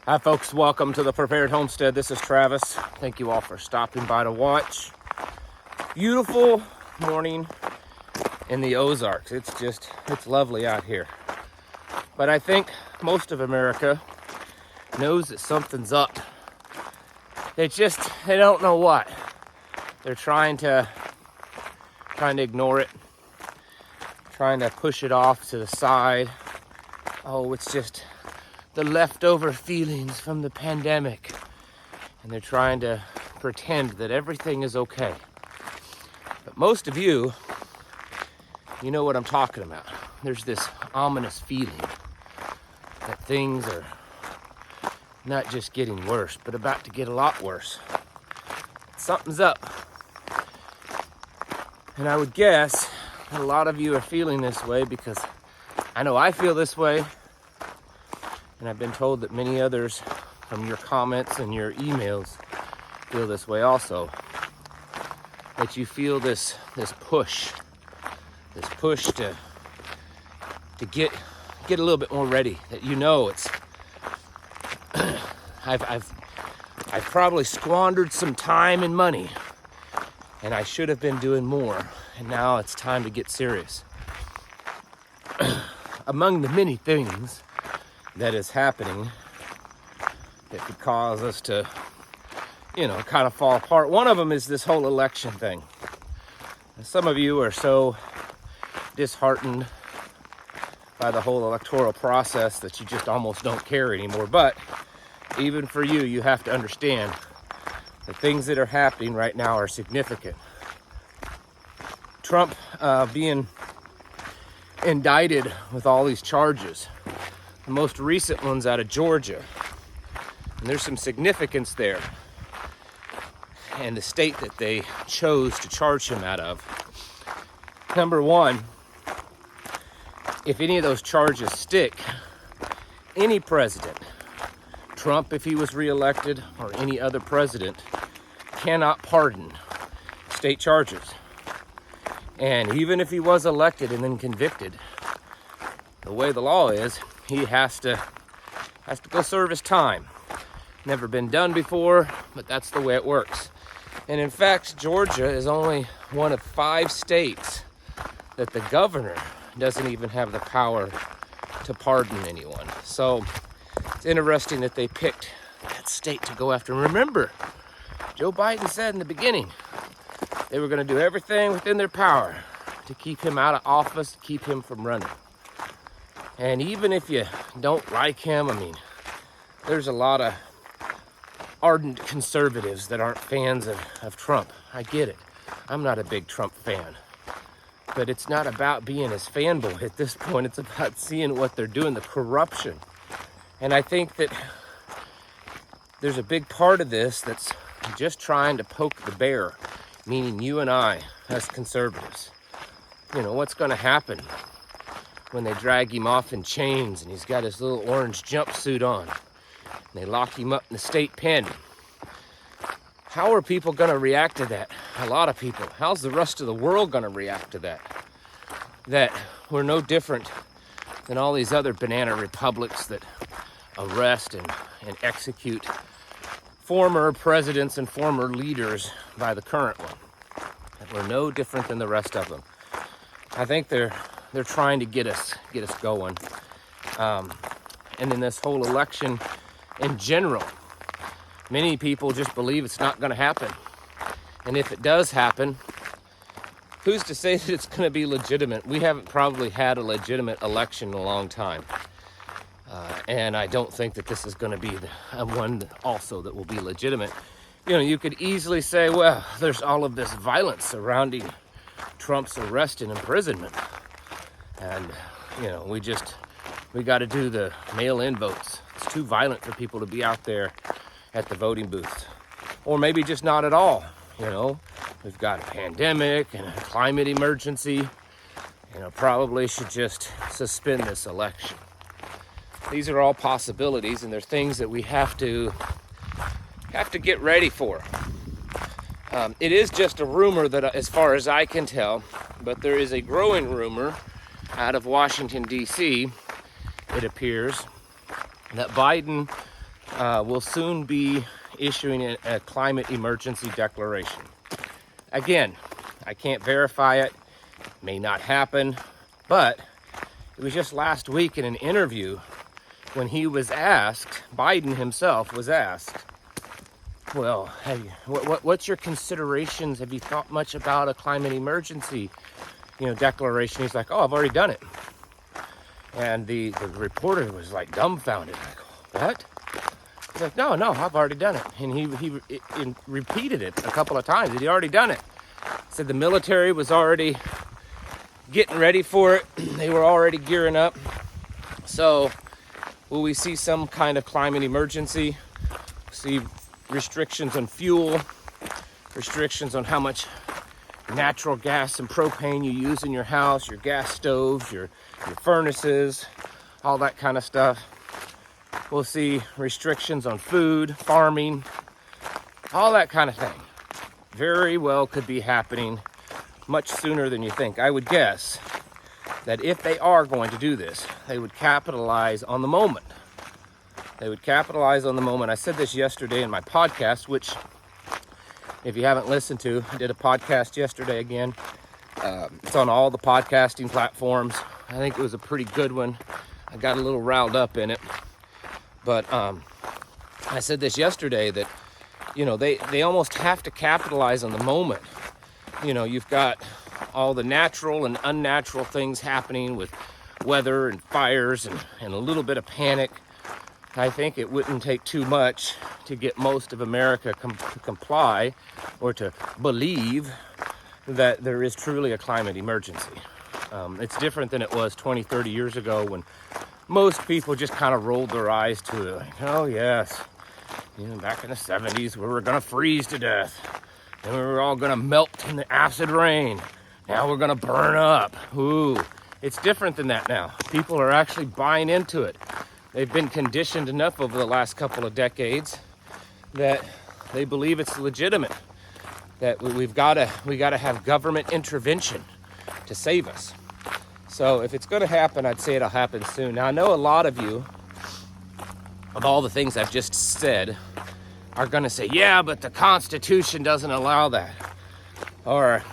Hi folks, welcome to the Prepared Homestead. This is Travis. Thank you all for stopping by to watch. Beautiful morning in the Ozarks. It's lovely out here. But I think most of America knows that something's up. They don't know what. They're trying to ignore it, trying to push it off to the side. Oh, it's just the leftover feelings from the pandemic. And they're trying to pretend that everything is okay. But most of you know what I'm talking about. There's this ominous feeling that things are not just getting worse, but about to get a lot worse. Something's up. And I would guess that a lot of you are feeling this way because I know I feel this way. And I've been told that many others from your comments and your emails feel this way also. That you feel this push to get a little bit more ready. That it's I've probably squandered some time and money, and I should have been doing more. And now it's time to get serious. Among the many things that is happening that could cause us to, kind of fall apart. One of them is this whole election thing. And some of you are so disheartened by the whole electoral process that you just almost don't care anymore. But even for you, you have to understand the things that are happening right now are significant. Trump being indicted with all these charges. The most recent one's out of Georgia. And there's some significance there. And the state that they chose to charge him out of. Number one, if any of those charges stick, any president, Trump if he was reelected, or any other president, cannot pardon state charges. And even if he was elected and then convicted, the way the law is, he has to go serve his time. Never been done before, but that's the way it works. And in fact, Georgia is only one of 5 states that the governor doesn't even have the power to pardon anyone. So it's interesting that they picked that state to go after. And remember, Joe Biden said in the beginning they were going to do everything within their power to keep him out of office, keep him from running. And even if you don't like him, there's a lot of ardent conservatives that aren't fans of Trump. I get it. I'm not a big Trump fan. But it's not about being his fanboy at this point. It's about seeing what they're doing, the corruption. And I think that there's a big part of this that's just trying to poke the bear, meaning you and I as conservatives. What's going to happen when they drag him off in chains and he's got his little orange jumpsuit on and they lock him up in the state pen? How are people going to react to that? A lot of people. How's the rest of the world going to react to that? That we're no different than all these other banana republics that arrest and execute former presidents and former leaders by the current one. That we're no different than the rest of them. I think they're trying to get us going. And in this whole election in general, many people just believe it's not going to happen. And if it does happen, who's to say that it's going to be legitimate? We haven't probably had a legitimate election in a long time. And I don't think that this is going to be the one also that will be legitimate. You could easily say, well, there's all of this violence surrounding Trump's arrest and imprisonment. And, we got to do the mail-in votes. It's too violent for people to be out there at the voting booths. Or maybe just not at all. We've got a pandemic and a climate emergency. Probably should just suspend this election. These are all possibilities, and they're things that we have to get ready for. It is just a rumor that, as far as I can tell, but there is a growing rumor out of Washington, D.C., it appears, that Biden will soon be issuing a climate emergency declaration. Again, I can't verify it, may not happen, but it was just last week in an interview when he was asked, Biden himself was asked, well, hey, what's your considerations? Have you thought much about a climate emergency, declaration? He's like, oh, I've already done it. And the reporter was like dumbfounded, like, what? He's like, no, I've already done it. And he repeated it a couple of times. He'd already done it. Said the military was already getting ready for it. They were already gearing up. So will we see some kind of climate emergency? See restrictions on fuel, restrictions on how much natural gas and propane you use in your house, your gas stoves, your furnaces, all that kind of stuff. We'll see restrictions on food, farming, all that kind of thing. Very well could be happening much sooner than you think. I would guess that if they are going to do this, they would capitalize on the moment. They would capitalize on the moment. I said this yesterday in my podcast, which if you haven't listened to, I did a podcast yesterday again. It's on all the podcasting platforms. I think it was a pretty good one. I got a little riled up in it. But I said this yesterday that, they almost have to capitalize on the moment. You've got all the natural and unnatural things happening with weather and fires and a little bit of panic. I think it wouldn't take too much to get most of America to comply or to believe that there is truly a climate emergency. It's different than it was 20, 30 years ago when most people just kind of rolled their eyes to it. Like, oh, yes, back in the 70s, we were going to freeze to death. And we were all going to melt in the acid rain. Now we're going to burn up. Ooh, it's different than that now. People are actually buying into it. They've been conditioned enough over the last couple of decades that they believe it's legitimate, that we gotta have government intervention to save us. So if it's going to happen, I'd say it'll happen soon. Now, I know a lot of you, of all the things I've just said, are going to say, yeah, but the Constitution doesn't allow that. Or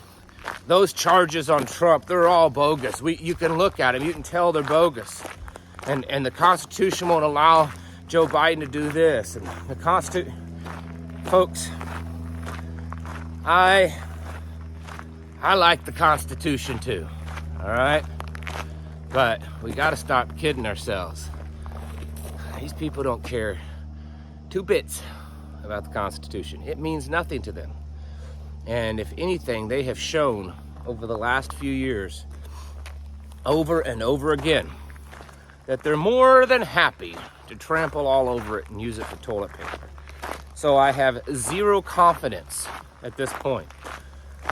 those charges on Trump, they're all bogus. You can look at them, you can tell they're bogus. And the Constitution won't allow Joe Biden to do this. And the Constitution, folks, I like the Constitution too, all right? But we got to stop kidding ourselves. These people don't care 2 bits about the Constitution. It means nothing to them. And if anything, they have shown over the last few years, over and over again, that they're more than happy to trample all over it and use it for toilet paper. So I have zero confidence at this point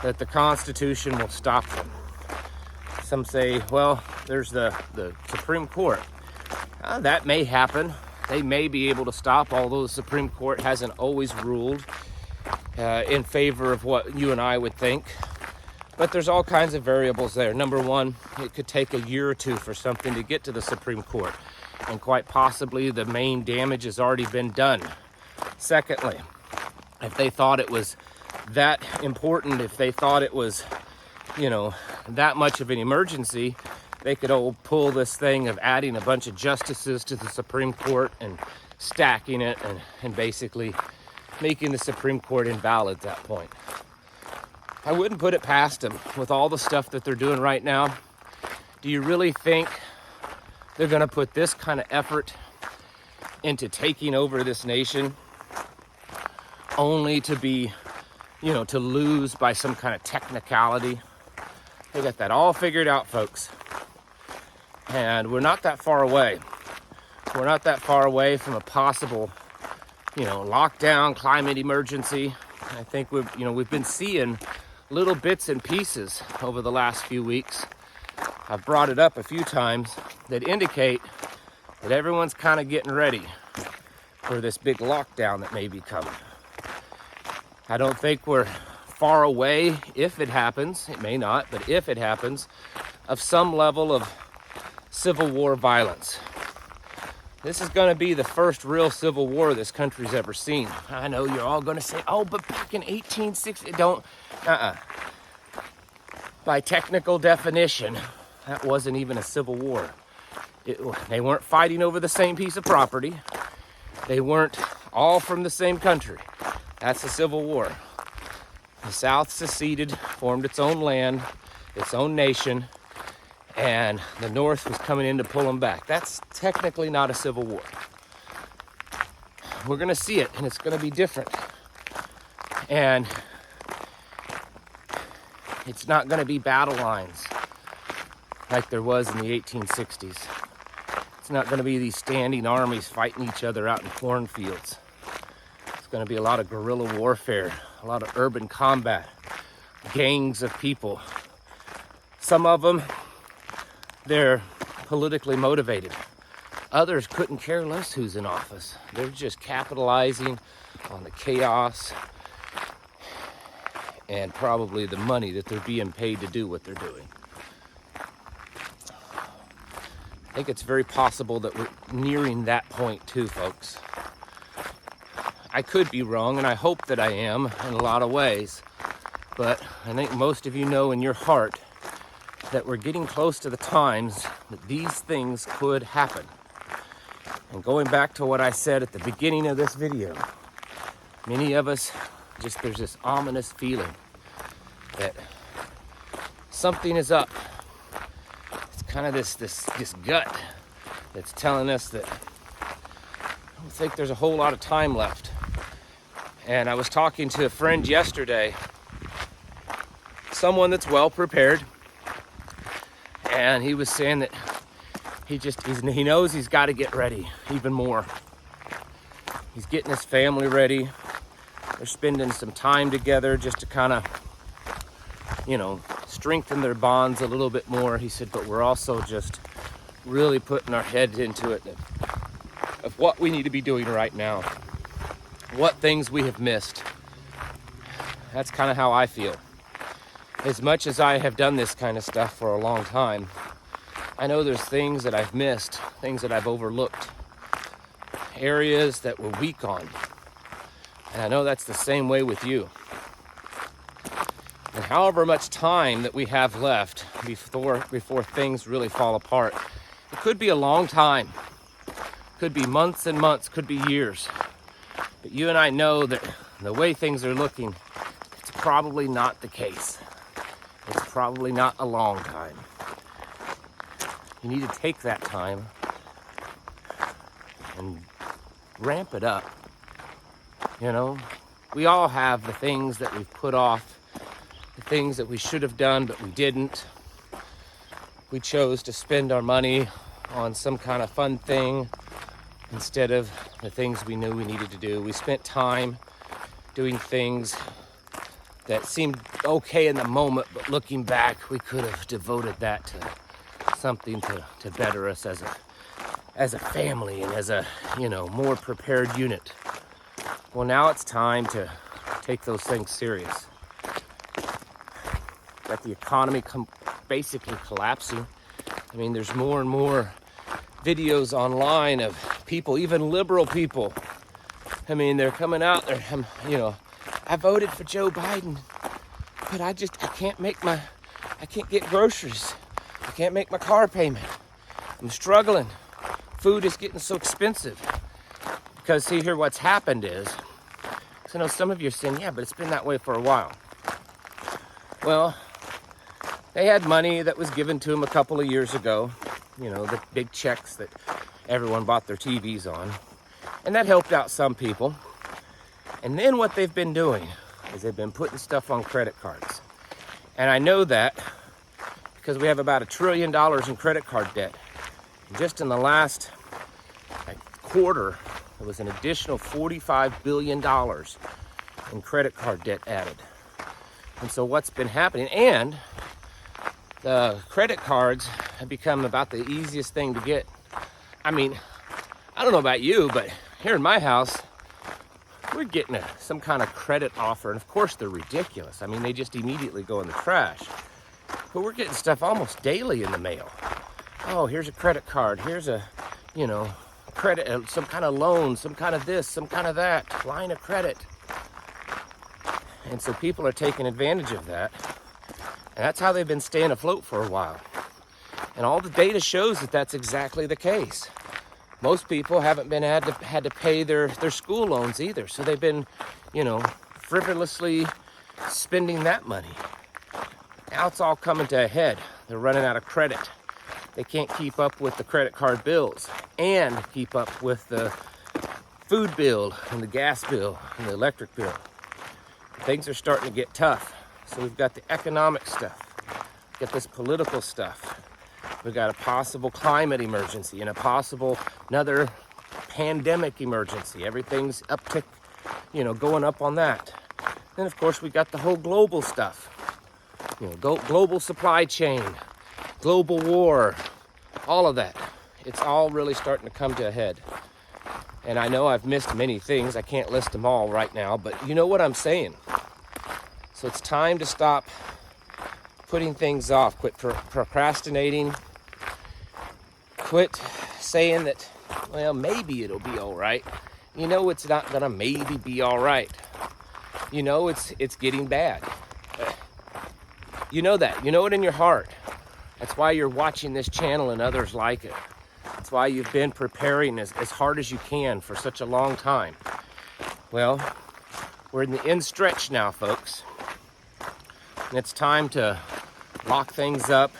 that the Constitution will stop them. Some say, well, there's the Supreme Court. That may happen. They may be able to stop, although the Supreme Court hasn't always ruled in favor of what you and I would think. But there's all kinds of variables there. Number one, it could take a year or two for something to get to the Supreme Court. And quite possibly the main damage has already been done. Secondly, if they thought it was that important, if they thought it was, that much of an emergency, they could pull this thing of adding a bunch of justices to the Supreme Court and stacking it and basically making the Supreme Court invalid at that point. I wouldn't put it past them with all the stuff that they're doing right now. Do you really think they're going to put this kind of effort into taking over this nation only to be, to lose by some kind of technicality? They got that all figured out, folks. And we're not that far away. We're not that far away from a possible, lockdown, climate emergency. I think we've been seeing little bits and pieces over the last few weeks. I've brought it up a few times that indicate that everyone's kind of getting ready for this big lockdown that may be coming. I don't think we're far away, if it happens, it may not, but if it happens, of some level of civil war violence. This is going to be the first real civil war this country's ever seen. I know you're all going to say, oh, but back in 1860, don't, By technical definition, that wasn't even a civil war. They weren't fighting over the same piece of property. They weren't all from the same country. That's a civil war. The South seceded, formed its own land, its own nation, and the North was coming in to pull them back. That's technically not a civil war. We're gonna see it, and it's gonna be different. And it's not gonna be battle lines like there was in the 1860s. It's not gonna be these standing armies fighting each other out in cornfields. It's gonna be a lot of guerrilla warfare, a lot of urban combat, gangs of people. Some of them, they're politically motivated. Others couldn't care less who's in office. They're just capitalizing on the chaos and probably the money that they're being paid to do what they're doing. I think it's very possible that we're nearing that point too, folks. I could be wrong, and I hope that I am in a lot of ways, but I think most of you know in your heart that we're getting close to the times that these things could happen. And going back to what I said at the beginning of this video, many of us, there's this ominous feeling that something is up. It's kind of this gut that's telling us that I don't think there's a whole lot of time left. And I was talking to a friend yesterday, someone that's well prepared, and he was saying that he knows he's got to get ready even more. He's getting his family ready. They're spending some time together just to kind of, strengthen their bonds a little bit more. He said, but we're also just really putting our heads into it of what we need to be doing right now, what things we have missed. That's kind of how I feel. As much as I have done this kind of stuff for a long time, I know there's things that I've missed, things that I've overlooked, areas that we're weak on. And I know that's the same way with you. And however much time that we have left before things really fall apart, it could be a long time. Could be months and months, could be years. But you and I know that the way things are looking, it's probably not the case. It's probably not a long time. You need to take that time and ramp it up. We all have the things that we've put off, the things that we should have done, but we didn't. We chose to spend our money on some kind of fun thing instead of the things we knew we needed to do. We spent time doing things that seemed okay in the moment, but looking back, we could have devoted that to something to better us as a family and as a more prepared unit. Well, now it's time to take those things serious. Got the economy basically collapsing. I mean, there's more and more videos online of people, even liberal people. I mean, they're coming out there, I voted for Joe Biden, but I can't get groceries. I can't make my car payment. I'm struggling. Food is getting so expensive. Because see here, what's happened is, I know some of you are saying, yeah, but it's been that way for a while. Well, they had money that was given to them a couple of years ago, the big checks that everyone bought their TVs on. And that helped out some people. And then what they've been doing is they've been putting stuff on credit cards. And I know that because we have about $1 trillion in credit card debt. And just in the last quarter, there was an additional $45 billion in credit card debt added. And so what's been happening, and the credit cards have become about the easiest thing to get. I mean, I don't know about you, but here in my house, we're getting some kind of credit offer. And of course they're ridiculous. I mean, they just immediately go in the trash. But we're getting stuff almost daily in the mail. Oh, here's a credit card. Here's a, credit, some kind of loan, some kind of this, some kind of that, line of credit. And so people are taking advantage of that. And that's how they've been staying afloat for a while. And all the data shows that that's exactly the case. Most people haven't been had to pay their school loans either. So they've been, you know, frivolously spending that money. Now it's all coming to a head. They're running out of credit. They can't keep up with the credit card bills and keep up with the food bill and the gas bill and the electric bill. Things are starting to get tough. So we've got the economic stuff, we've got this political stuff. We've got a possible climate emergency and a possible another pandemic emergency. Everything's uptick, you know, going up on that. Then of course we got the whole global stuff. You know, global supply chain, global war, all of that. It's all really starting to come to a head. And I know I've missed many things. I can't list them all right now, but you know what I'm saying. So it's time to stop putting things off. Quit procrastinating. Quit saying that, well, maybe it'll be all right. You know it's not gonna maybe be all right. You know it's getting bad. You know that. You know it in your heart. That's why you're watching this channel and others like it. That's why you've been preparing as hard as you can for such a long time. Well, we're in the end stretch now, folks. And it's time to lock things up,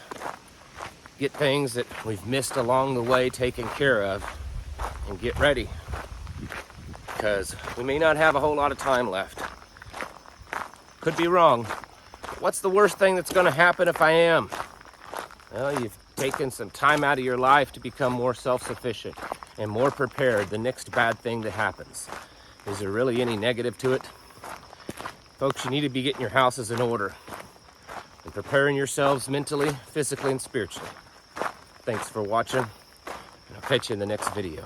get things that we've missed along the way taken care of, and get ready. Because we may not have a whole lot of time left. Could be wrong. What's the worst thing that's going to happen if I am? Well, you've taken some time out of your life to become more self-sufficient and more prepared the next bad thing that happens. Is there really any negative to it? Folks, you need to be getting your houses in order and preparing yourselves mentally, physically, and spiritually. Thanks for watching, and I'll catch you in the next video.